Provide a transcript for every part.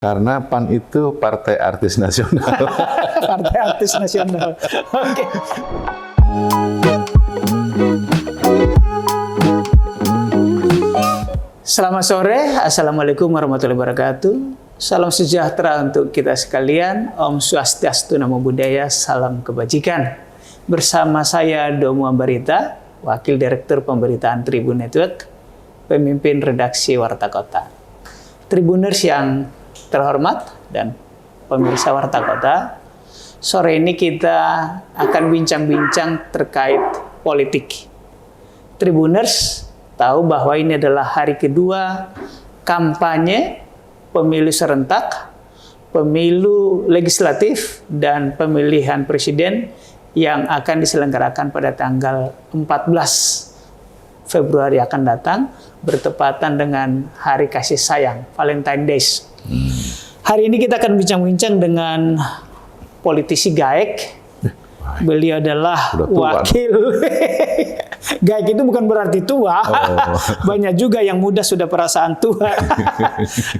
Karena PAN itu partai artis nasional. Partai artis nasional. Oke. Selamat sore, Assalamualaikum warahmatullahi wabarakatuh. Salam sejahtera untuk kita sekalian. Om Swastiastu, Namo Buddhaya, salam kebajikan. Bersama saya Domo Ambarita, Wakil Direktur Pemberitaan Tribun Network, pemimpin redaksi Warta Kota. Tribuners yang terhormat dan pemirsa Warta Kota, sore ini kita akan bincang-bincang terkait politik. Tribuners tahu bahwa ini adalah hari kedua kampanye pemilu serentak, pemilu legislatif, dan pemilihan presiden yang akan diselenggarakan pada tanggal 14 Februari akan datang, bertepatan dengan Hari Kasih Sayang, Valentine Days. Hari ini kita akan bincang-bincang dengan politisi GAEK. Beliau adalah wakil. GAEK itu bukan berarti tua. Banyak juga yang muda sudah perasaan tua.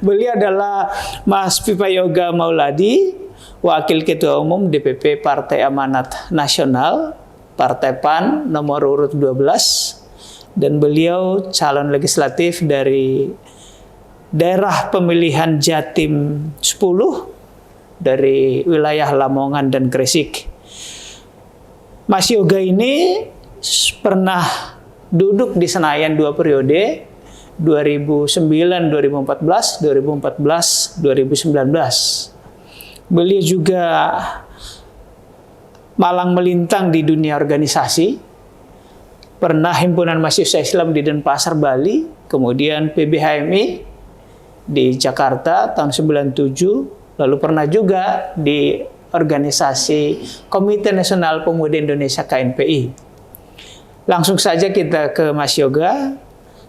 Beliau adalah Mas Pipa Yoga Mauladi, Wakil Ketua Umum DPP Partai Amanat Nasional, Partai PAN nomor urut 12. Dan beliau calon legislatif dari daerah pemilihan Jatim 10 dari wilayah Lamongan dan Gresik. Mas Yoga ini pernah duduk di Senayan 2 periode, 2009-2014, 2014-2019. Beliau juga malang melintang di dunia organisasi, pernah Himpunan Mahasiswa Islam di Denpasar, Bali, kemudian PBHMI di Jakarta tahun 97, lalu pernah juga di organisasi Komite Nasional Pemuda Indonesia KNPI. Langsung saja kita ke Mas Yoga.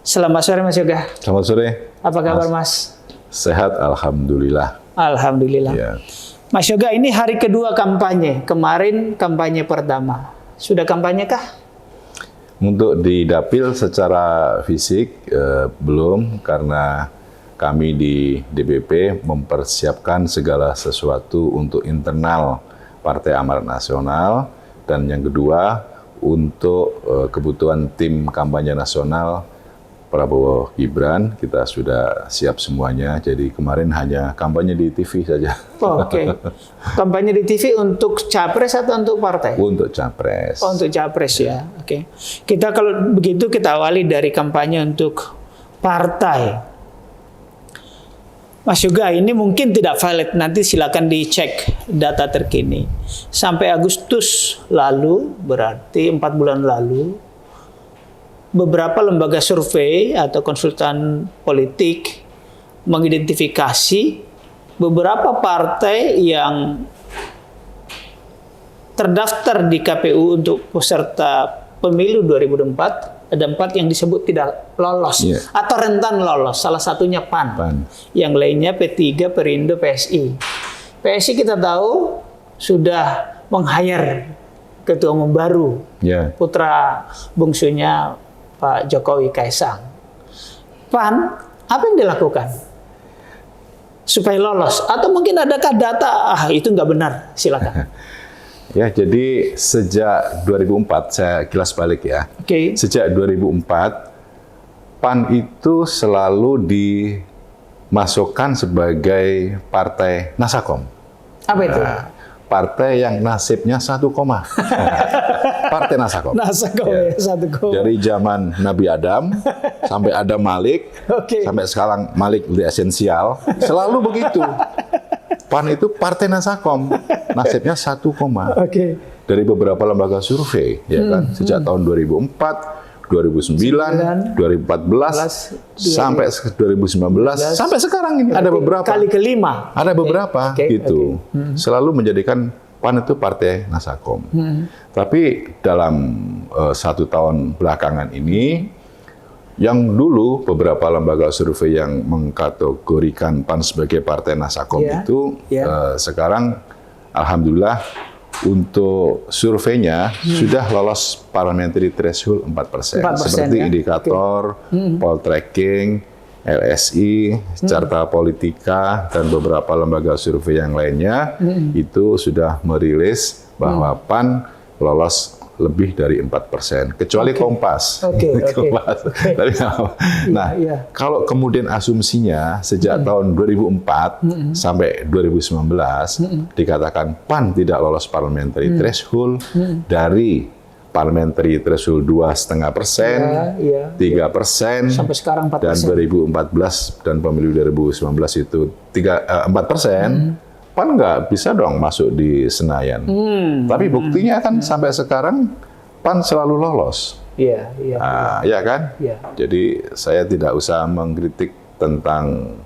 Selamat sore Mas Yoga. Selamat sore. Apa kabar Mas? Sehat, alhamdulillah. Alhamdulillah. Ya. Mas Yoga, ini hari kedua kampanye. Kemarin kampanye pertama. Sudah kampanye kah? Untuk di Dapil secara fisik belum, karena kami di DPP mempersiapkan segala sesuatu untuk internal Partai Amanat Nasional, dan yang kedua untuk kebutuhan tim kampanye nasional Prabowo Gibran, kita sudah siap semuanya. Jadi kemarin hanya kampanye di TV saja. Oke. Kampanye di TV untuk capres atau untuk partai? Untuk capres. Oh, untuk capres ya. Oke. Kita kalau begitu kita awali dari kampanye untuk partai. Mas Yoga, ini mungkin tidak valid, nanti silakan dicek data terkini. Sampai Agustus lalu, berarti 4 bulan lalu, beberapa lembaga survei atau konsultan politik mengidentifikasi beberapa partai yang terdaftar di KPU untuk peserta pemilu 2024, ada 4 yang disebut tidak lolos atau rentan lolos. Salah satunya PAN. Yang lainnya P3, Perindo, PSI. PSI kita tahu sudah meng-hire ketua umum baru, putra bungsunya Pak Jokowi, Kaisang. PAN, apa yang dilakukan supaya lolos? Atau mungkin adakah data, itu nggak benar? Silakan. Ya, jadi sejak 2004, saya kilas balik ya. Sejak 2004, PAN itu selalu dimasukkan sebagai partai Nasakom. Apa itu? Partai yang nasibnya 1 koma. Partai Nasakom. Nasakom ya, 1 koma. Dari zaman Nabi Adam sampai Adam Malik, sampai sekarang Malik di esensial, selalu begitu. PAN itu partai Nasakom, nasibnya 1 koma. Dari beberapa lembaga survei, ya kan, sejak tahun 2004, 2009, 2014, sampai 2019, sampai sekarang ini ada beberapa. Kali kelima. Ada beberapa gitu. Selalu menjadikan PAN itu partai Nasakom. Tapi dalam 1 tahun belakangan ini, yang dulu beberapa lembaga survei yang mengkategorikan PAN sebagai partai Nasakom itu sekarang alhamdulillah untuk surveinya sudah lolos parliamentary threshold 4%. Seperti indikator, poll tracking, LSI, Carta Politika, dan beberapa lembaga survei yang lainnya itu sudah merilis bahwa PAN lolos lebih dari 4%, kecuali Kompas. Kompas. Tapi, nah, kalau kemudian asumsinya sejak tahun 2004 sampai 2019 dikatakan PAN tidak lolos parliamentary threshold dari parliamentary threshold 2,5%, 3%, sampai sekarang 4%. Dan 2014 dan pemilu 2019 itu 4%. PAN nggak bisa dong masuk di Senayan. Tapi buktinya kan sampai sekarang PAN selalu lolos. Iya kan? Jadi saya tidak usah mengkritik tentang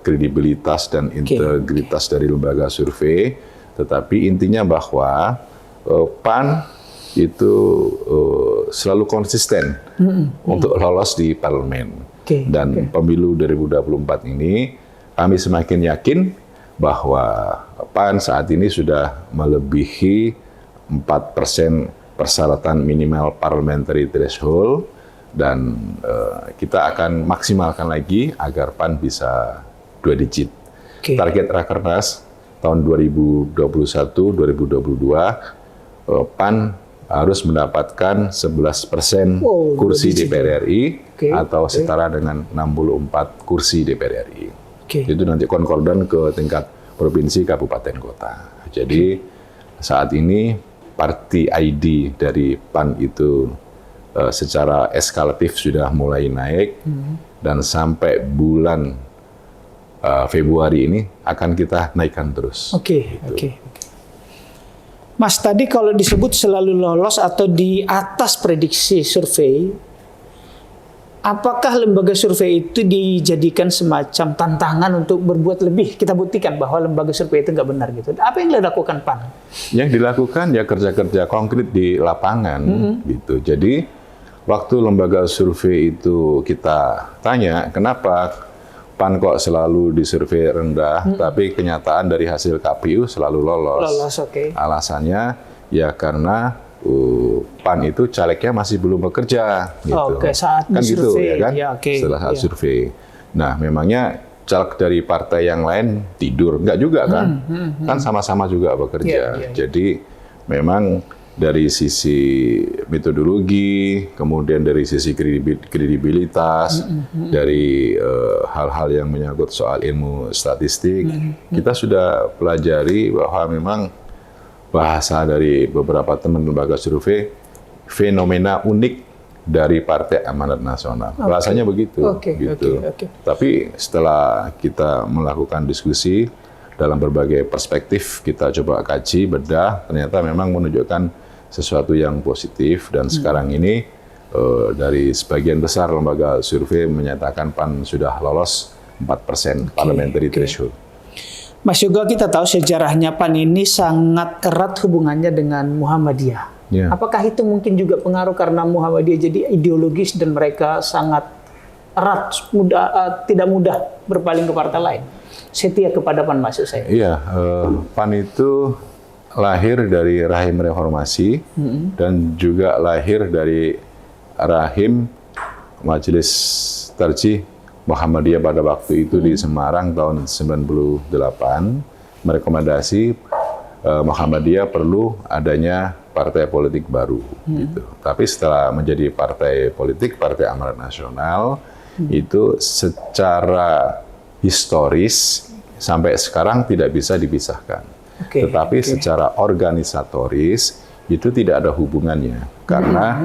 kredibilitas dan integritas dari lembaga survei, tetapi intinya bahwa PAN itu selalu konsisten untuk lolos di parlemen. Dan pemilu 2024 ini kami semakin yakin bahwa PAN saat ini sudah melebihi 4% persyaratan minimal parliamentary threshold, dan kita akan maksimalkan lagi agar PAN bisa 2 digit. Target Rakernas tahun 2021-2022 PAN harus mendapatkan 11% kursi DPR RI atau setara dengan 64 kursi DPR RI. Itu nanti konkordan ke tingkat provinsi, kabupaten, kota. Jadi saat ini party ID dari PAN itu secara eskalatif sudah mulai naik, dan sampai bulan Februari ini akan kita naikkan terus. Mas, tadi kalau disebut selalu lolos atau di atas prediksi survei, apakah lembaga survei itu dijadikan semacam tantangan untuk berbuat lebih? Kita buktikan bahwa lembaga survei itu nggak benar gitu. Apa yang dilakukan PAN? Yang dilakukan ya kerja-kerja konkret di lapangan gitu. Jadi waktu lembaga survei itu kita tanya kenapa PAN kok selalu disurvei rendah, tapi kenyataan dari hasil KPU selalu lolos. Alasannya ya karena PAN itu calegnya masih belum bekerja, gitu. Saat kan gitu survei, ya kan? Setelah saat survei. Nah, memangnya caleg dari partai yang lain tidur? Enggak juga kan? Kan sama-sama juga bekerja. Jadi memang dari sisi metodologi, kemudian dari sisi kredibilitas, dari hal-hal yang menyangkut soal ilmu statistik, kita sudah pelajari bahwa memang bahasa dari beberapa teman lembaga survei, fenomena unik dari Partai Amanat Nasional. Bahasanya begitu. Tapi setelah kita melakukan diskusi dalam berbagai perspektif, kita coba kaji, bedah, ternyata memang menunjukkan sesuatu yang positif, dan sekarang ini dari sebagian besar lembaga survei menyatakan PAN sudah lolos 4% parliamentary threshold. Mas Yoga, kita tahu sejarahnya PAN ini sangat erat hubungannya dengan Muhammadiyah. Apakah itu mungkin juga pengaruh karena Muhammadiyah jadi ideologis dan mereka sangat erat, tidak mudah berpaling ke partai lain? Setia kepada PAN maksud saya. Iya, PAN itu lahir dari rahim reformasi dan juga lahir dari rahim Majelis Tarjih Muhammadiyah pada waktu itu di Semarang tahun 98 merekomendasi Muhammadiyah perlu adanya partai politik baru. Gitu. Tapi setelah menjadi partai politik, Partai Amanat Nasional itu secara historis sampai sekarang tidak bisa dipisahkan. Tetapi secara organisatoris itu tidak ada hubungannya, karena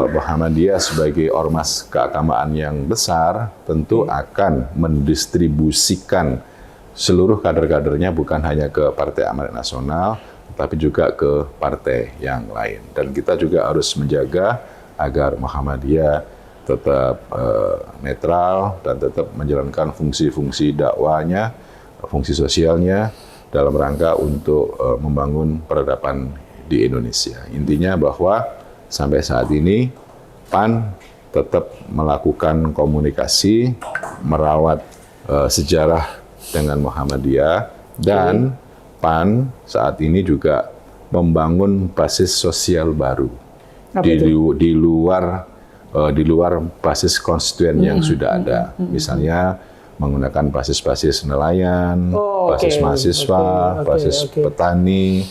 Muhammadiyah sebagai ormas keagamaan yang besar tentu akan mendistribusikan seluruh kader-kadernya bukan hanya ke Partai Amanat Nasional, tapi juga ke partai yang lain. Dan kita juga harus menjaga agar Muhammadiyah tetap netral dan tetap menjalankan fungsi-fungsi dakwahnya, fungsi sosialnya, dalam rangka untuk membangun peradaban di Indonesia. Intinya bahwa sampai saat ini PAN tetap melakukan komunikasi, merawat sejarah dengan Muhammadiyah, dan PAN saat ini juga membangun basis sosial baru di luar di luar basis konstituen yang sudah ada. Misalnya menggunakan basis-basis nelayan, basis mahasiswa, basis petani,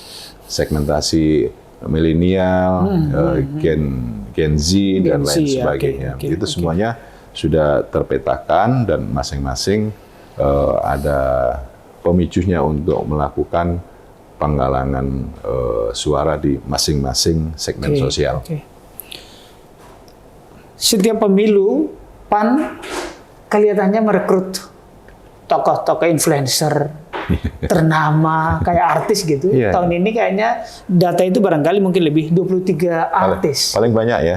segmentasi milenial, Gen Z dan lain sebagainya. Itu semuanya sudah terpetakan dan masing-masing ada pemicunya untuk melakukan penggalangan suara di masing-masing segmen sosial. Setiap pemilu, PAN kelihatannya merekrut tokoh-tokoh influencer ternama kayak artis gitu. Tahun ini kayaknya data itu barangkali mungkin lebih 23 artis. Paling banyak ya.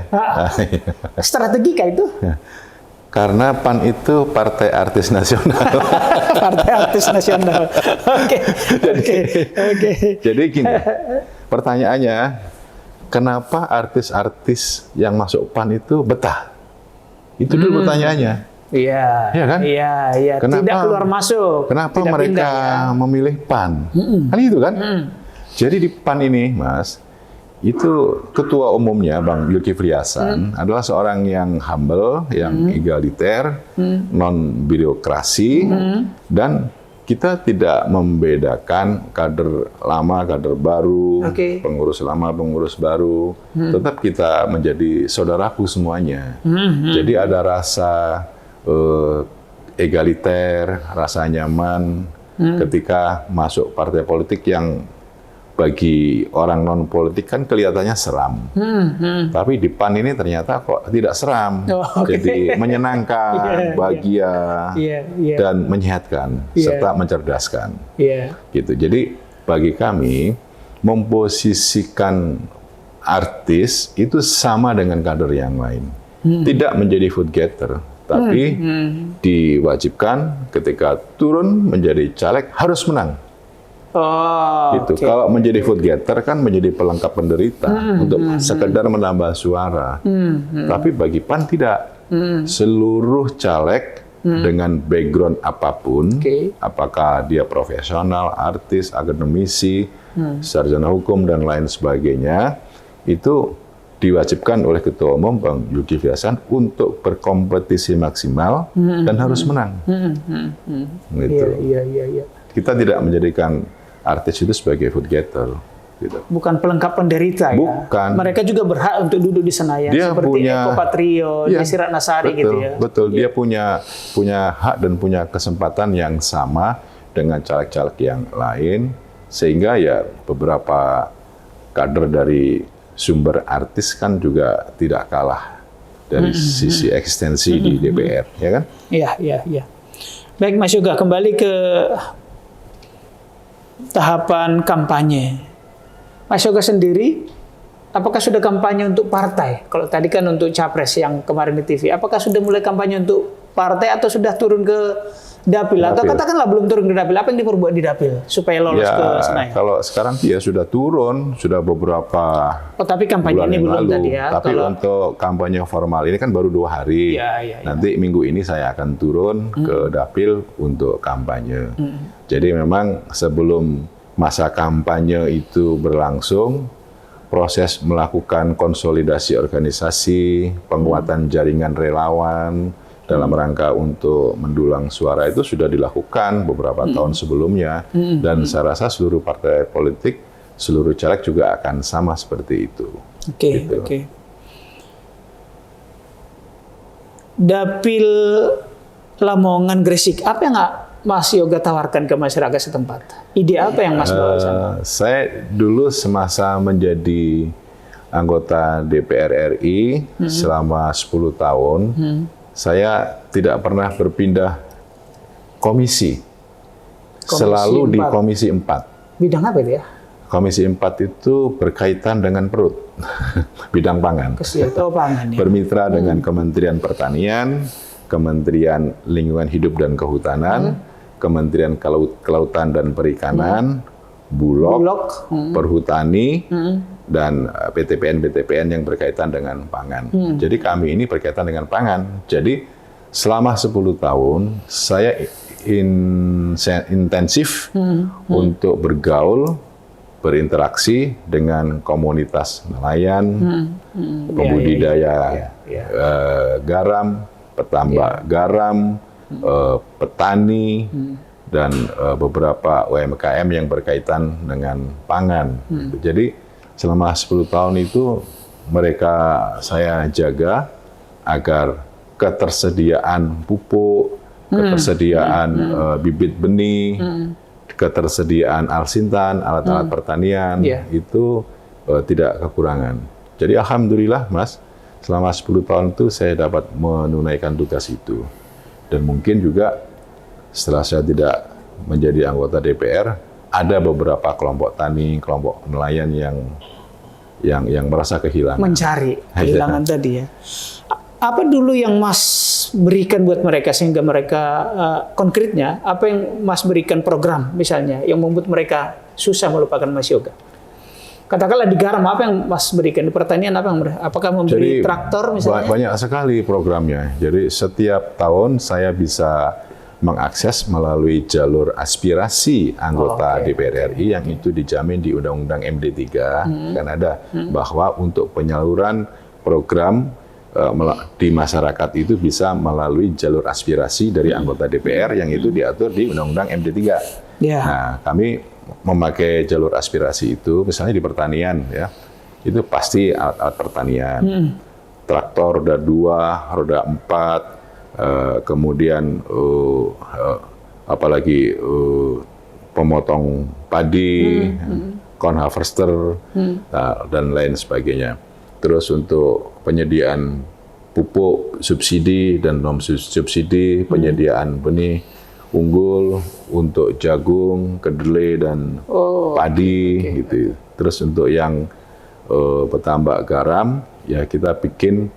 Strategi kayak itu? Karena PAN itu partai artis nasional. Partai artis nasional. Oke. Jadi gini, pertanyaannya, kenapa artis-artis yang masuk PAN itu betah? Itu dulu pertanyaannya. Iya, iya kan? Iya. Kenapa, tidak keluar masuk. Kenapa tidak mereka pindah, memilih PAN? Kan itu kan? Jadi di PAN ini, Mas, itu ketua umumnya Bang Zulkifli Hasan adalah seorang yang humble, yang egaliter, non birokrasi, dan kita tidak membedakan kader lama, kader baru, pengurus lama, pengurus baru. Tetap kita menjadi saudaraku semuanya. Jadi ada rasa egaliter, rasa nyaman ketika masuk partai politik yang bagi orang non politik kan kelihatannya seram. Tapi di PAN ini ternyata kok tidak seram. Jadi menyenangkan, bahagia, dan menyehatkan serta mencerdaskan. Gitu. Jadi bagi kami memposisikan artis itu sama dengan kader yang lain. Tidak menjadi vote getter, tapi diwajibkan ketika turun menjadi caleg harus menang. Gitu. Kalau menjadi vote getter kan menjadi pelengkap penderita untuk sekedar menambah suara. Tapi bagi PAN tidak. Seluruh caleg dengan background apapun, apakah dia profesional, artis, akademisi, sarjana hukum dan lain sebagainya, itu diwajibkan oleh Ketua Umum Bang Zulkifli Hasan untuk berkompetisi maksimal dan harus menang. Gitu. Iya. Kita tidak menjadikan artis itu sebagai vote getter. Gitu. Bukan pelengkap penderita ya. Bukan. Mereka juga berhak untuk duduk di Senayan Dia seperti punya, Eko Patrio, Desi Ratnasari gitu ya. Betul. Dia punya hak dan punya kesempatan yang sama dengan caleg-caleg yang lain, sehingga ya beberapa kader dari sumber artis kan juga tidak kalah dari sisi eksistensi di DPR, ya kan? Iya. Baik Mas Yoga, kembali ke tahapan kampanye. Mas Yoga sendiri, apakah sudah kampanye untuk partai? Kalau tadi kan untuk capres yang kemarin di TV, apakah sudah mulai kampanye untuk partai atau sudah turun ke dapil? Atau katakanlah belum turun ke dapil, apa yang diperbuat di dapil supaya lolos ke Senayan? Kalau sekarang dia sudah turun, sudah beberapa tapi kampanye ini belum lalu. Tadi ya. Tapi untuk kampanye formal ini kan baru 2 hari. Nanti minggu ini saya akan turun ke dapil untuk kampanye. Jadi memang sebelum masa kampanye itu berlangsung, proses melakukan konsolidasi organisasi, penguatan jaringan relawan, dalam rangka untuk mendulang suara itu sudah dilakukan beberapa tahun sebelumnya. Dan saya rasa seluruh partai politik, seluruh caleg juga akan sama seperti itu. Oke. Dapil Lamongan Gresik, apa yang Mas Yoga tawarkan ke masyarakat setempat? Ide apa yang Mas bawa sana? Saya dulu semasa menjadi anggota DPR RI selama 10 tahun, saya tidak pernah berpindah komisi. Selalu di Komisi 4. Bidang apa itu ya? Komisi 4 itu berkaitan dengan perut, bidang pangan. Pangan ya. Bermitra dengan Kementerian Pertanian, Kementerian Lingkungan Hidup dan Kehutanan, Kementerian Kelautan dan Perikanan, Bulog, Perhutani, dan PTPN yang berkaitan dengan pangan. Jadi kami ini berkaitan dengan pangan. Jadi selama 10 tahun saya intensif untuk bergaul berinteraksi dengan komunitas nelayan, pembudidaya garam, petambak garam, petani, dan beberapa UMKM yang berkaitan dengan pangan. Jadi selama 10 tahun itu saya jaga agar ketersediaan pupuk, ketersediaan bibit benih, ketersediaan alsintan, alat-alat pertanian itu tidak kekurangan. Jadi alhamdulillah Mas, selama 10 tahun itu saya dapat menunaikan tugas itu. Dan mungkin juga setelah saya tidak menjadi anggota DPR, ada beberapa kelompok tani, kelompok nelayan yang merasa kehilangan. Mencari kehilangan tadi ya. Apa dulu yang Mas berikan buat mereka sehingga mereka konkretnya apa yang Mas berikan program misalnya yang membuat mereka susah melupakan Mas Yoga? Katakanlah di garam apa yang Mas berikan, di pertanian apa yang apakah memberi traktor misalnya? Banyak sekali programnya. Jadi setiap tahun saya bisa mengakses melalui jalur aspirasi anggota DPR RI yang itu dijamin di Undang-Undang MD3 kan ada bahwa untuk penyaluran program di masyarakat itu bisa melalui jalur aspirasi dari anggota DPR yang itu diatur di Undang-Undang MD3. Nah, kami memakai jalur aspirasi itu misalnya di pertanian ya. Itu pasti alat-alat pertanian. Traktor roda 2, roda 4, kemudian apalagi pemotong padi, corn harvester, dan lain sebagainya. Terus untuk penyediaan pupuk subsidi dan non subsidi, penyediaan benih unggul untuk jagung, kedelai dan padi gitu. Terus untuk yang petambak garam ya kita bikin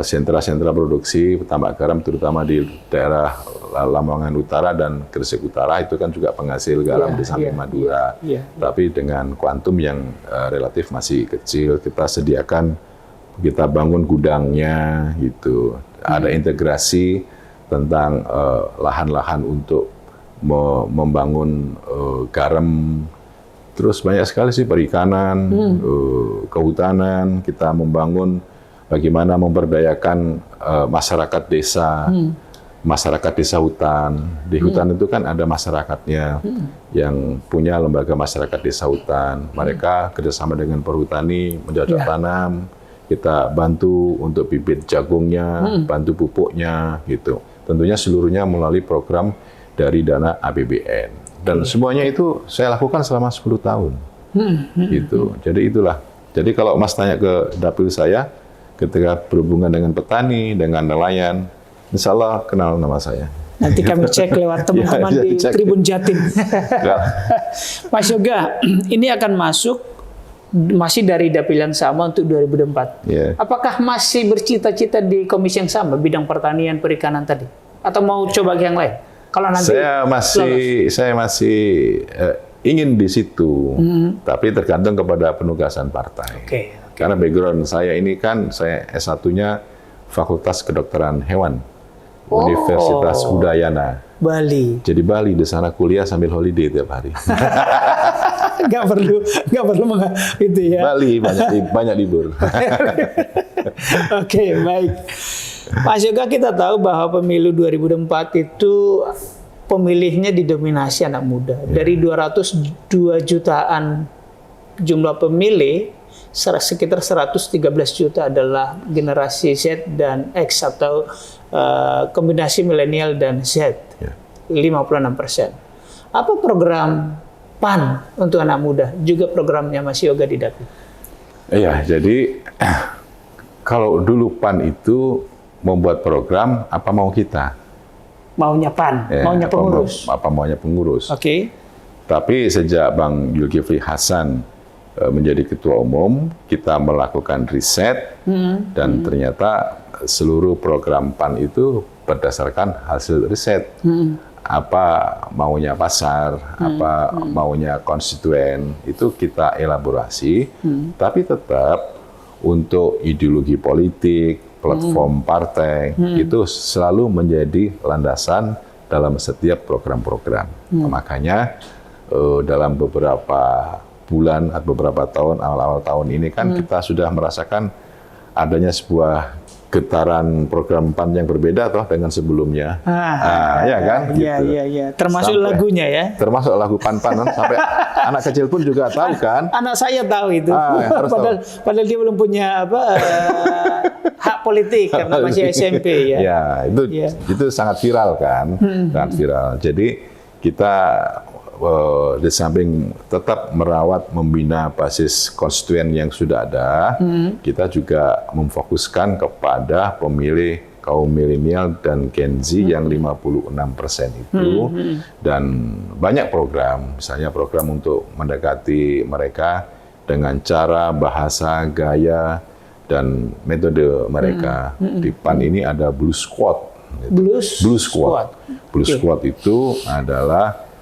sentra-sentra produksi petambak garam terutama di daerah Lamongan Utara dan Gresik Utara itu kan juga penghasil garam di samping Madura. Tapi dengan kuantum yang relatif masih kecil, kita bangun gudangnya gitu. Ada integrasi tentang lahan-lahan untuk membangun garam. Terus banyak sekali sih perikanan, kehutanan, kita membangun bagaimana memberdayakan masyarakat desa, masyarakat desa hutan. Di hutan itu kan ada masyarakatnya yang punya lembaga masyarakat desa hutan. Mereka kerjasama dengan perhutani, mencocok tanam, kita bantu untuk bibit jagungnya, bantu pupuknya, gitu. Tentunya seluruhnya melalui program dari dana APBN. Dan semuanya itu saya lakukan selama 10 tahun. Gitu. Jadi itulah. Jadi kalau Mas tanya ke dapil saya, ketika berhubungan dengan petani, dengan nelayan, insya Allah kenal nama saya. Nanti kami cek lewat teman-teman di Tribun Jatim. Mas Yoga, ini akan masuk masih dari dapil yang sama untuk 2024. Apakah masih bercita-cita di komisi yang sama, bidang pertanian, perikanan tadi? Atau mau coba yang lain? Kalau nanti saya masih ingin di situ, tapi tergantung kepada penugasan partai. Karena background saya ini kan saya S1-nya Fakultas Kedokteran Hewan, Universitas Udayana, Bali. Jadi Bali di sana kuliah sambil holiday tiap hari. Nggak perlu itu ya. Bali banyak libur. Oke, baik. Mas Yoga, kita tahu bahwa pemilu 2004 itu pemilihnya didominasi anak muda. Dari 202 jutaan jumlah pemilih, sekitar 113 juta adalah generasi Z dan X atau kombinasi milenial dan Z, 56%. Apa program PAN untuk anak muda? Juga programnya Mas Yoga di Dapil. Iya, jadi kalau dulu PAN itu membuat program, apa mau kita? Maunya PAN, maunya pengurus. Apa maunya pengurus. Oke. Tapi sejak Bang Zulkifli Hasan menjadi ketua umum, kita melakukan riset dan ternyata seluruh program PAN itu berdasarkan hasil riset. Apa maunya pasar, apa maunya konstituen, itu kita elaborasi, tapi tetap untuk ideologi politik, platform partai, itu selalu menjadi landasan dalam setiap program-program. Makanya dalam beberapa bulan atau beberapa tahun, awal-awal tahun ini kan kita sudah merasakan adanya sebuah getaran program PAN yang berbeda toh dengan sebelumnya. Ya kan? Iya. Termasuk Sampai- lagunya ya. Termasuk lagu PAN-PAN sampai anak kecil pun juga tahu kan. Anak saya tahu itu. Harus padahal dia belum punya hak politik karena masih SMP ya. Ya, Iya. itu sangat viral kan, sangat viral. Jadi kita di samping tetap merawat, membina basis konstituen yang sudah ada, kita juga memfokuskan kepada pemilih kaum milenial dan Gen Z yang 56% itu, dan banyak program, misalnya program untuk mendekati mereka dengan cara, bahasa, gaya, dan metode mereka. Di PAN ini ada Blue Squad. Blue Squad. Blue Squad itu adalah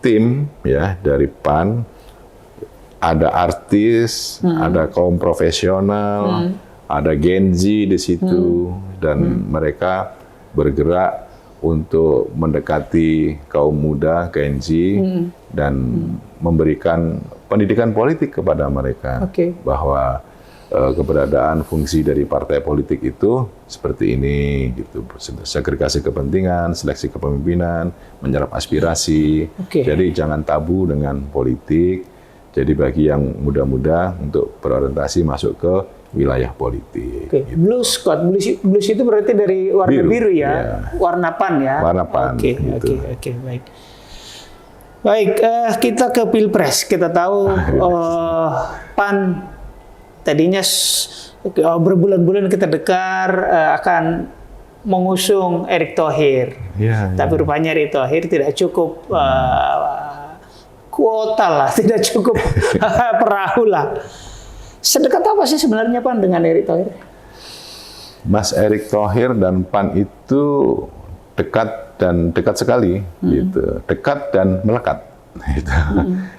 tim ya dari PAN, ada artis, ada kaum profesional, ada Gen Z di situ, dan mereka bergerak untuk mendekati kaum muda Gen Z dan memberikan pendidikan politik kepada mereka bahwa keberadaan fungsi dari partai politik itu seperti ini, gitu. Segregasi kepentingan, seleksi kepemimpinan, menyerap aspirasi. Jadi jangan tabu dengan politik. Jadi bagi yang muda-muda untuk berorientasi masuk ke wilayah politik. Gitu. Blue Squad, blues itu berarti dari warna biru ya, warna PAN ya. Warna PAN. Oke, baik. Baik, kita ke Pilpres. Kita tahu PAN tadinya berbulan-bulan kita dengar akan mengusung Erick Thohir, tapi rupanya Erick Thohir tidak cukup kuota lah, tidak cukup perahu lah. Sedekat apa sih sebenarnya PAN dengan Erick Thohir? Mas Erick Thohir dan PAN itu dekat sekali, gitu, dekat dan melekat. Gitu.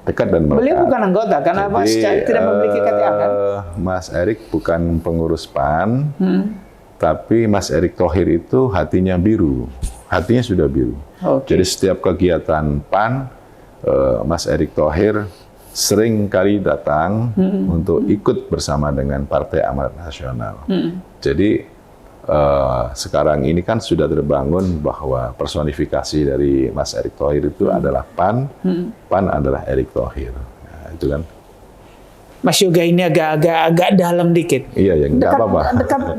Dekat dan melekat. Beliau bukan anggota, karena tidak memiliki KTA kan? Mas Erick bukan pengurus PAN, tapi Mas Erick Thohir itu hatinya biru, hatinya sudah biru. Jadi setiap kegiatan PAN, Mas Erick Thohir sering kali datang untuk ikut bersama dengan Partai Amanat Nasional. Jadi sekarang ini kan sudah terbangun bahwa personifikasi dari Mas Erick Thohir itu adalah PAN, PAN adalah Erick Thohir. Nah, itu kan. Mas Yoga ini agak dalam dikit. Iya, yang nggak apa-apa.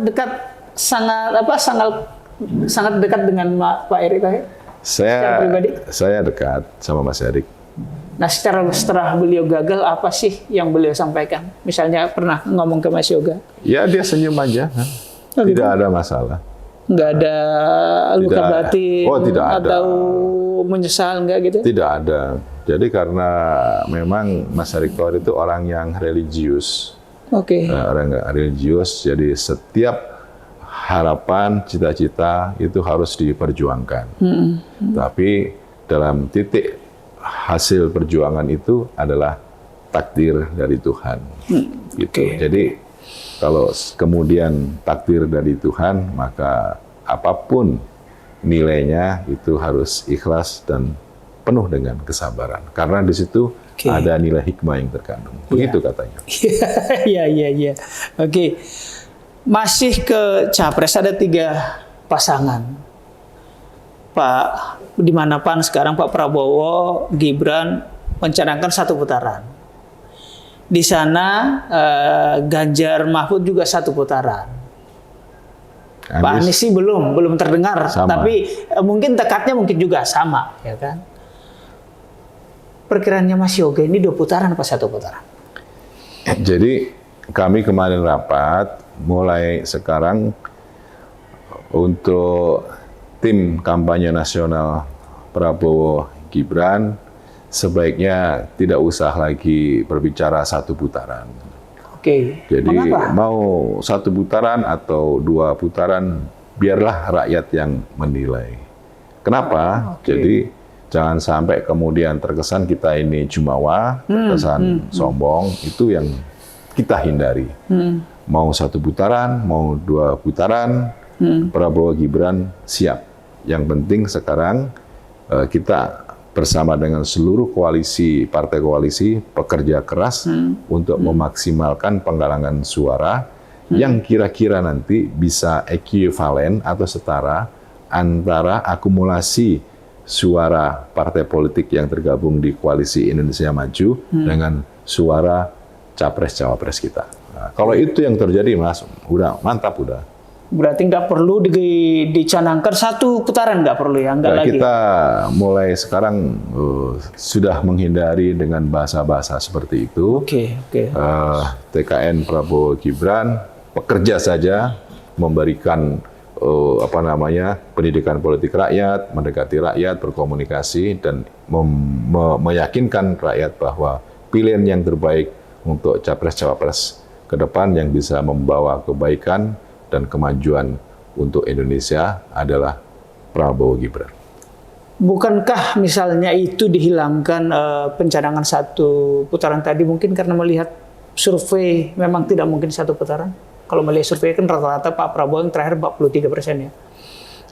Dekat sangat dekat dengan Pak Erick Thohir. Saya dekat sama Mas Erick. Nah, setelah beliau gagal, apa sih yang beliau sampaikan? Misalnya pernah ngomong ke Mas Yoga? Ya, dia senyum aja. Tidak ada masalah. Nggak ada luka batin tidak atau menyesal, nggak gitu? Tidak ada. Jadi karena memang Mas Erick Thohir itu orang yang religius. Orang yang religius, jadi setiap harapan, cita-cita itu harus diperjuangkan. Tapi dalam titik hasil perjuangan itu adalah takdir dari Tuhan. Gitu. Jadi kalau kemudian takdir dari Tuhan, maka apapun nilainya itu harus ikhlas dan penuh dengan kesabaran. Karena di situ ada nilai hikmah yang terkandung. Begitu katanya. Iya. Oke. Masih ke Capres, ada 3 pasangan. Di mana PAN sekarang Pak Prabowo, Gibran mencanangkan 1 putaran. Di sana Ganjar Mahfud juga 1 putaran. Pak Anies sih belum terdengar, tapi mungkin tekadnya mungkin juga sama, ya kan? Perkiraannya Mas Yoga ini 2 putaran apa 1 putaran? Jadi kami kemarin rapat, mulai sekarang untuk tim kampanye nasional Prabowo Gibran sebaiknya tidak usah lagi berbicara 1 putaran. Jadi mengapa? Mau 1 putaran atau 2 putaran, biarlah rakyat yang menilai. Kenapa? Jadi jangan sampai kemudian terkesan kita ini jumawa, terkesan sombong, itu yang kita hindari. Mau 1 putaran, mau 2 putaran, Prabowo Gibran siap. Yang penting sekarang kita bersama dengan seluruh koalisi, partai koalisi, bekerja keras untuk memaksimalkan penggalangan suara yang kira-kira nanti bisa ekuivalen atau setara antara akumulasi suara partai politik yang tergabung di koalisi Indonesia Maju dengan suara capres-cawapres kita. Nah, kalau itu yang terjadi, Mas, udah mantap udah. Berarti nggak perlu dicanangkan satu putaran, nggak perlu ya, nggak Nah, lagi. kita mulai sekarang sudah menghindari dengan bahasa-bahasa seperti itu. Oke. TKN Prabowo Gibran bekerja saja memberikan pendidikan politik rakyat, mendekati rakyat, berkomunikasi dan meyakinkan rakyat bahwa pilihan yang terbaik untuk capres-cawapres ke depan yang bisa membawa kebaikan dan kemajuan untuk Indonesia adalah Prabowo Gibran. Bukankah misalnya itu dihilangkan pencanangan satu putaran tadi mungkin karena melihat survei memang tidak mungkin satu putaran? Kalau melihat survei kan rata-rata Pak Prabowo yang terakhir 43% ya.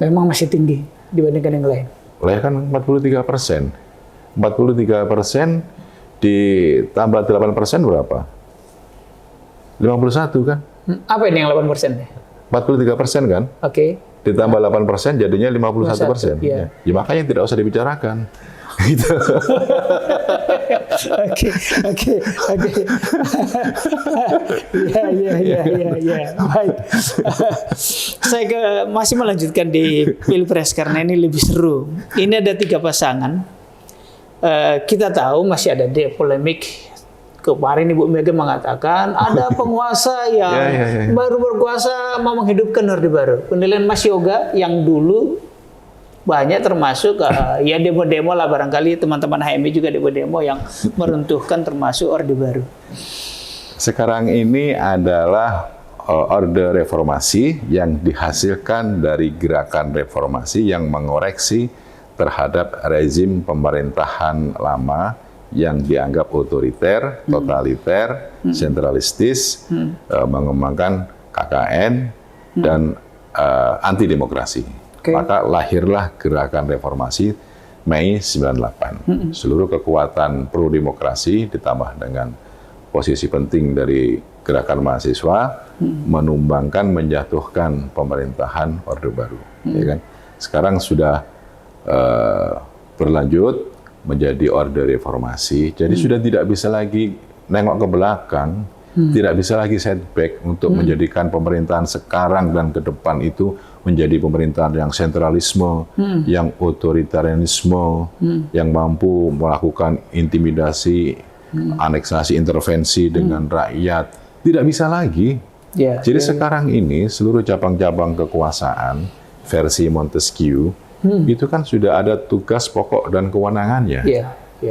Memang masih tinggi dibandingkan yang lain. Lah kan 43%. 43% ditambah 8% berapa? 51 kan? Apa ini yang 8% ya? 43% kan? Oke. Ditambah 8% jadinya 51%. Iya. Ya makanya tidak usah dibicarakan. Gitu. Oke. Ya. Baik. Saya masih melanjutkan di Pilpres karena ini lebih seru. Ini ada 3 pasangan. Kita tahu masih ada polemik. Kemarin Ibu Mega mengatakan ada penguasa yang baru berkuasa mau menghidupkan Orde Baru. Penilaian Mas Yoga yang dulu banyak termasuk ya demo-demo lah, barangkali teman-teman HMI juga demo-demo yang meruntuhkan termasuk Orde Baru. Sekarang ini adalah Orde Reformasi yang dihasilkan dari gerakan reformasi yang mengoreksi terhadap rezim pemerintahan lama yang dianggap otoriter, totaliter, sentralistis, mengembangkan KKN dan anti demokrasi. Okay. Maka lahirlah gerakan reformasi Mei 98. Seluruh kekuatan pro demokrasi ditambah dengan posisi penting dari gerakan mahasiswa menumbangkan, menjatuhkan pemerintahan Orde Baru. Ya kan? Sekarang sudah berlanjut menjadi Orde Reformasi, jadi sudah tidak bisa lagi nengok ke belakang, tidak bisa lagi setback untuk menjadikan pemerintahan sekarang dan ke depan itu menjadi pemerintahan yang sentralisme, yang otoritarianisme, yang mampu melakukan intimidasi, aneksasi, intervensi dengan rakyat. Tidak bisa lagi. Jadi sekarang ini seluruh cabang-cabang kekuasaan versi Montesquieu itu kan sudah ada tugas pokok dan kewenangannya.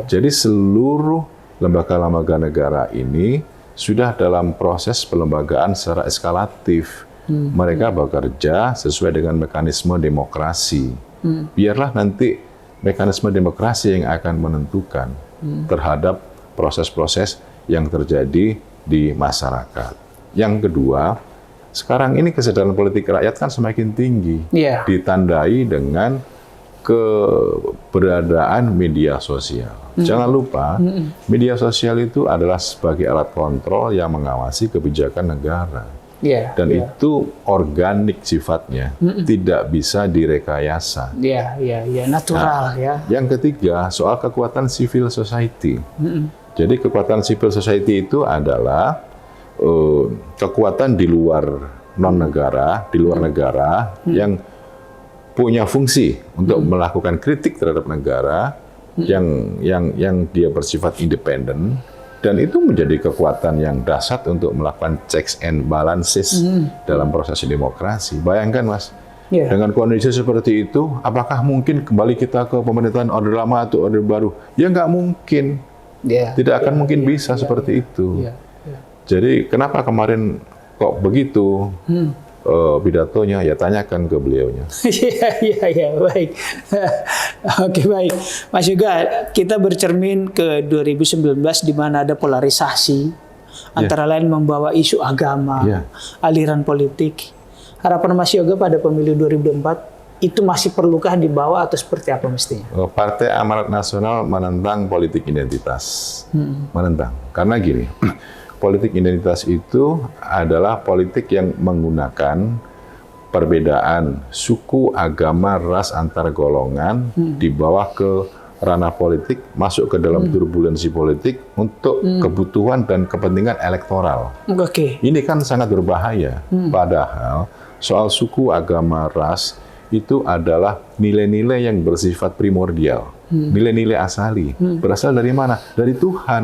Jadi seluruh lembaga-lembaga negara ini sudah dalam proses pelembagaan secara eskalatif. Mereka bekerja sesuai dengan mekanisme demokrasi. Biarlah nanti mekanisme demokrasi yang akan menentukan terhadap proses-proses yang terjadi di masyarakat. Yang kedua, sekarang ini kesadaran politik rakyat kan semakin tinggi, ditandai dengan keberadaan media sosial. Jangan lupa, media sosial itu adalah sebagai alat kontrol yang mengawasi kebijakan negara. Dan itu organik sifatnya, tidak bisa direkayasa. Natural. Yang ketiga, soal kekuatan civil society. Jadi kekuatan civil society itu adalah kekuatan di luar non-negara, di luar negara yang punya fungsi untuk melakukan kritik terhadap negara yang dia bersifat independen, dan itu menjadi kekuatan yang dahsyat untuk melakukan checks and balances dalam proses demokrasi. Bayangkan, Mas, dengan kondisi seperti itu, apakah mungkin kembali kita ke pemerintahan Orde Lama atau Orde Baru? Ya nggak mungkin. Tidak akan mungkin bisa seperti itu. Jadi kenapa kemarin kok begitu pidatonya? Ya tanyakan ke beliaunya. Baik. Oke, baik. Mas Yoga, kita bercermin ke 2019 di mana ada polarisasi antara lain membawa isu agama, aliran politik. Harapan Mas Yoga pada pemilu 2024 itu masih perlukah dibawa atau seperti apa mestinya? Partai Amanat Nasional menentang politik identitas. Menentang. Karena gini, politik identitas itu adalah politik yang menggunakan perbedaan suku, agama, ras antar golongan dibawa ke ranah politik, masuk ke dalam turbulensi politik untuk kebutuhan dan kepentingan elektoral. Oke. Ini kan sangat berbahaya. Padahal soal suku, agama, ras itu adalah nilai-nilai yang bersifat primordial, nilai-nilai asali. Berasal dari mana? Dari Tuhan.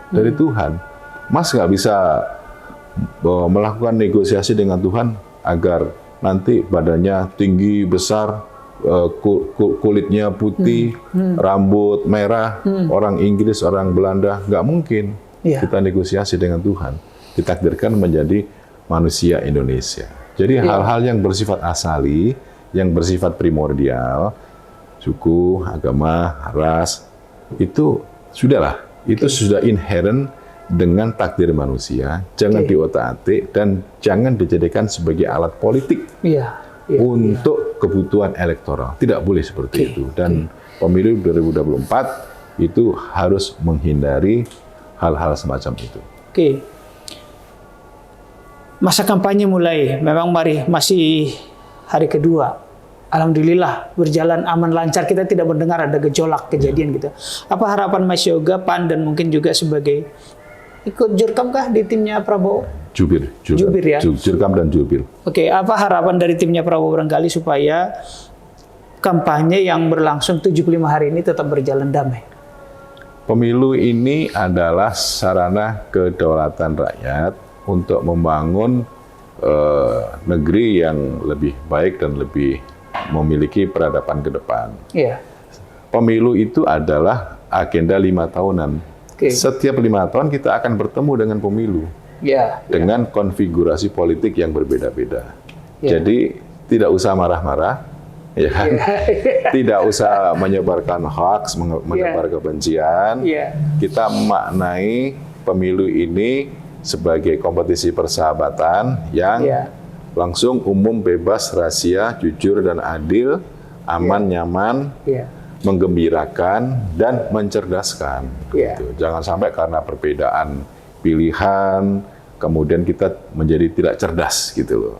Dari Tuhan. Mas nggak bisa melakukan negosiasi dengan Tuhan agar nanti badannya tinggi, besar, kulitnya putih, rambut merah, orang Inggris, orang Belanda. Nggak mungkin kita negosiasi dengan Tuhan. Ditakdirkan menjadi manusia Indonesia. Jadi hal-hal yang bersifat asali, yang bersifat primordial, suku, agama, ras, itu sudahlah. Itu sudah inherent dengan takdir manusia. Jangan diotak-atik dan jangan dijadikan sebagai alat politik untuk kebutuhan elektoral. Tidak boleh seperti itu. Dan pemilu 2024 itu harus menghindari hal-hal semacam itu. Masa kampanye mulai, memang masih hari kedua. Alhamdulillah berjalan aman lancar, kita tidak mendengar ada gejolak kejadian gitu. Apa harapan Mas Yoga, PAN dan mungkin juga sebagai ikut jurkam kah di timnya Prabowo? Jubir ya? Jurkam dan jubir. Oke, apa harapan dari timnya Prabowo barangkali supaya kampanye yang berlangsung 75 hari ini tetap berjalan damai? Pemilu ini adalah sarana kedaulatan rakyat untuk membangun negeri yang lebih baik dan lebih memiliki peradaban ke depan. Pemilu itu adalah agenda 5 tahunan. Setiap 5 tahun kita akan bertemu dengan pemilu. Dengan konfigurasi politik yang berbeda-beda. Jadi tidak usah marah-marah, ya kan? Tidak usah menyebarkan hoax, menyebar kebencian. Kita memaknai pemilu ini sebagai kompetisi persahabatan yang langsung, umum, bebas, rahasia, jujur dan adil, aman, nyaman, menggembirakan dan mencerdaskan. Gitu. Jangan sampai karena perbedaan pilihan kemudian kita menjadi tidak cerdas gitu loh.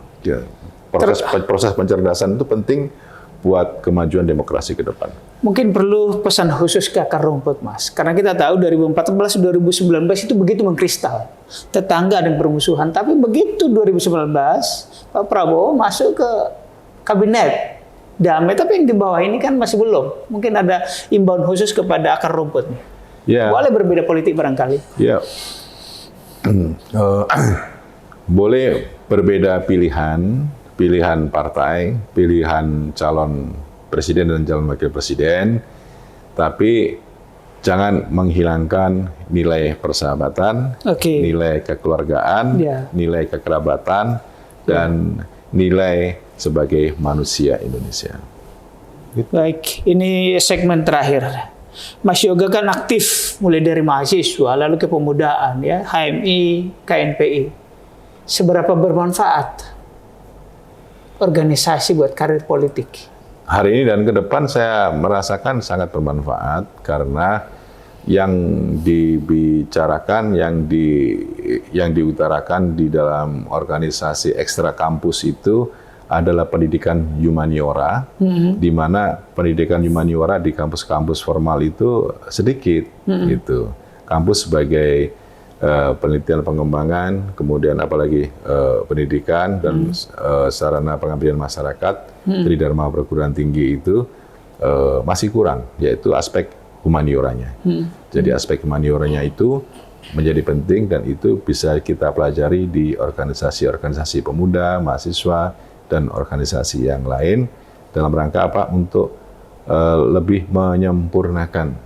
Proses pencerdasan itu penting buat kemajuan demokrasi ke depan. Mungkin perlu pesan khusus ke akar rumput, Mas. Karena kita tahu 2014-2019 itu begitu mengkristal. Tetangga dan permusuhan. Tapi begitu 2019, Pak Prabowo masuk ke kabinet damai. Tapi yang di bawah ini kan masih belum. Mungkin ada imbauan khusus kepada akar rumput. Boleh berbeda politik barangkali. Boleh berbeda pilihan partai, pilihan calon presiden dan calon wakil presiden, tapi jangan menghilangkan nilai persahabatan, nilai kekeluargaan, nilai kekerabatan, dan nilai sebagai manusia Indonesia. Baik, ini segmen terakhir. Mas Yoga kan aktif mulai dari mahasiswa, lalu kepemudaan, HMI, KNPI. Seberapa bermanfaat organisasi buat karir politik? Hari ini dan ke depan saya merasakan sangat bermanfaat karena yang dibicarakan, yang diutarakan di dalam organisasi ekstra kampus itu adalah pendidikan humaniora, di mana pendidikan humaniora di kampus-kampus formal itu sedikit, gitu. Kampus sebagai penelitian pengembangan, kemudian apalagi pendidikan dan sarana pengabdian masyarakat, Tridharma perguruan tinggi itu masih kurang, yaitu aspek humanioranya. Jadi aspek humanioranya itu menjadi penting dan itu bisa kita pelajari di organisasi-organisasi pemuda, mahasiswa, dan organisasi yang lain dalam rangka apa? Untuk lebih menyempurnakan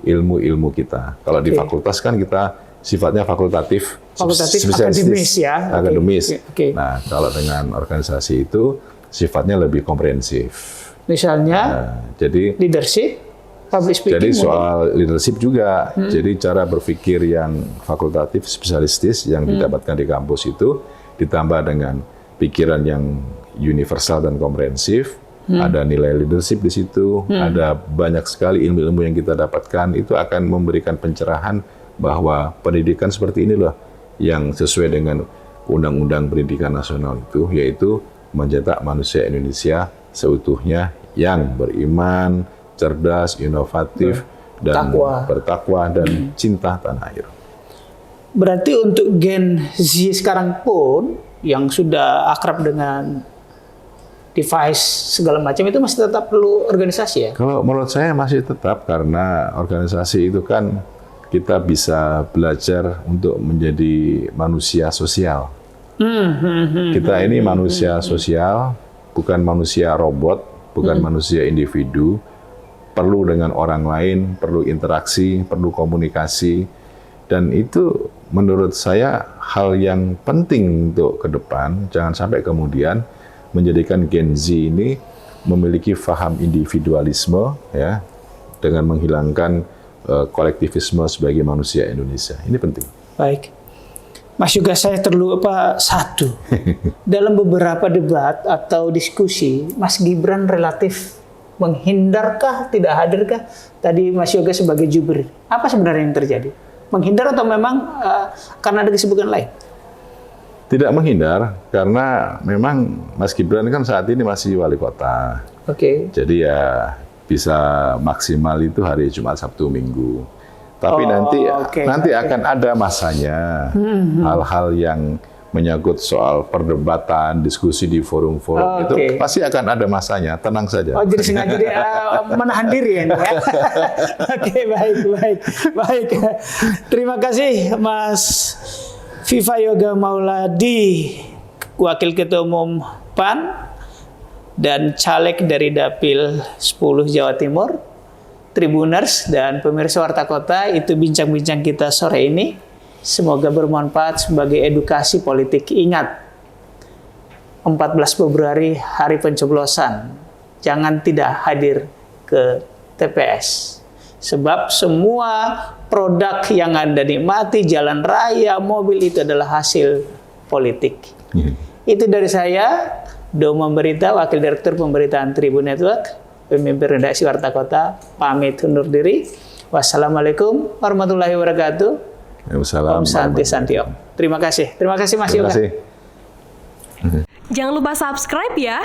ilmu-ilmu kita. Kalau di fakultas kan kita sifatnya fakultatif akademis ya. Akademis. Nah, kalau dengan organisasi itu sifatnya lebih komprehensif. Misalnya, jadi leadership, public speaking. Jadi soal leadership juga. Jadi cara berpikir yang fakultatif, spesialistis yang didapatkan di kampus itu ditambah dengan pikiran yang universal dan komprehensif, ada nilai leadership di situ, ada banyak sekali ilmu-ilmu yang kita dapatkan, itu akan memberikan pencerahan bahwa pendidikan seperti ini loh yang sesuai dengan Undang-Undang Pendidikan Nasional itu, yaitu mencetak manusia Indonesia seutuhnya yang beriman, cerdas, inovatif, dan bertakwa dan cinta tanah air. Berarti untuk Gen Z sekarang pun yang sudah akrab dengan device segala macam itu masih tetap perlu organisasi ya? Kalau menurut saya masih tetap, karena organisasi itu kan kita bisa belajar untuk menjadi manusia sosial. Kita ini manusia sosial, bukan manusia robot, bukan manusia individu, perlu dengan orang lain, perlu interaksi, perlu komunikasi, dan itu menurut saya hal yang penting untuk ke depan. Jangan sampai kemudian menjadikan Gen Z ini memiliki faham individualisme ya, dengan menghilangkan kolektivisme sebagai manusia Indonesia. Ini penting. Baik. Mas Yoga, saya terlupa satu. Dalam beberapa debat atau diskusi, Mas Gibran relatif menghindarkah, tidak hadirkah? Tadi Mas Yoga sebagai jubir. Apa sebenarnya yang terjadi? Menghindar atau memang karena ada kesibukan lain? Tidak menghindar, karena memang Mas Gibran kan saat ini masih wali kota. Oke. Jadi ya bisa maksimal itu hari Jumat, Sabtu, Minggu. Tapi nanti akan ada masanya hal-hal yang menyangkut soal perdebatan, diskusi di forum-forum itu pasti akan ada masanya. Tenang saja. Oh, jadi sengaja dia menahan diri ya? Oke, baik. Terima kasih Mas Viva Yoga Mauladi, Wakil Ketua Umum PAN dan caleg dari Dapil 10 Jawa Timur. Tribuners dan pemirsa Warta Kota, itu bincang-bincang kita sore ini. Semoga bermanfaat sebagai edukasi politik. Ingat, 14 Februari hari pencoblosan. Jangan tidak hadir ke TPS. Sebab semua produk yang Anda nikmati, jalan raya, mobil, itu adalah hasil politik. Itu dari saya, Domo Berita, Wakil Direktur Pemberitaan Tribun Network, pemimpin redaksi Warta Kota, pamit undur diri. Wassalamualaikum warahmatullahi wabarakatuh. Om Santi Santiom. Terima kasih Mas Yoga. Jangan lupa subscribe ya.